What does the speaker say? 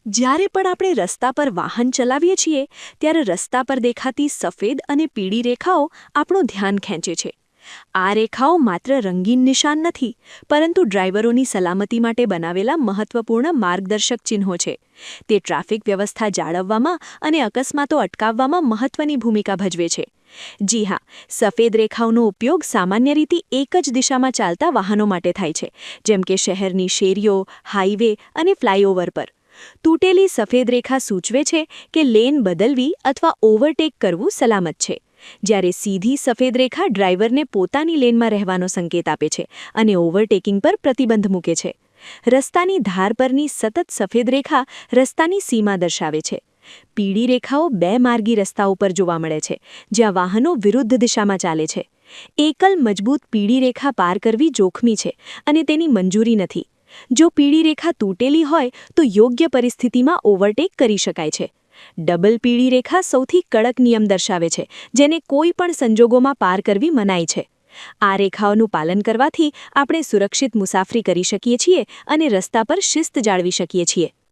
જ્યારે પણ આપણે રસ્તા પર વાહન ચલાવીએ છીએ ત્યારે રસ્તા પર દેખાતી સફેદ અને પીળી રેખાઓ આપણું ધ્યાન ખેંચે છે. આ રેખાઓ માત્ર રંગીન નિશાન નથી, પરંતુ ડ્રાઈવરોની સલામતી માટે બનાવેલા મહત્વપૂર્ણ માર્ગદર્શક ચિહ્નો છે. તે ટ્રાફિક વ્યવસ્થા જાળવવામાં અને અકસ્માતો અટકાવવામાં મહત્વની ભૂમિકા ભજવે છે. જી હા, સફેદ રેખાઓનો ઉપયોગ સામાન્ય રીતે એક જ દિશામાં ચાલતા વાહનો માટે થાય છે, જેમ કે શહેરની શેરીઓ, હાઈવે અને ફ્લાયઓવર પર. તૂટેલી સફેદ રેખા સૂચવે છે કે લેન બદલવી અથવા ઓવરટેક કરવું સલામત છે, જ્યારે સીધી સફેદ રેખા ડ્રાઈવરને પોતાની લેનમાં રહેવાનો સંકેત આપે છે અને ઓવરટેકિંગ પર પ્રતિબંધ મૂકે છે. રસ્તાની ધાર પરની સતત સફેદ રેખા રસ્તાની સીમા દર્શાવે છે. પીળી રેખાઓ બે માર્ગી રસ્તાઓ પર જોવા મળે છે, જ્યાં વાહનો વિરુદ્ધ દિશામાં ચાલે છે. એકલ મજબૂત પીળી રેખા પાર કરવી જોખમી છે અને તેની મંજૂરી નથી. જો પીળી રેખા તૂટેલી હોય તો યોગ્ય પરિસ્થિતિમાં ઓવરટેક કરી શકાય છે. ડબલ પીળી રેખા સૌથી કડક નિયમ દર્શાવે છે, જેને કોઈ પણ સંજોગોમાં પાર કરવી મનાઈ છે. આ રેખાઓનું પાલન કરવાથી આપણે સુરક્ષિત મુસાફરી કરી શકીએ છીએ અને રસ્તા પર શિસ્ત જાળવી શકીએ છીએ.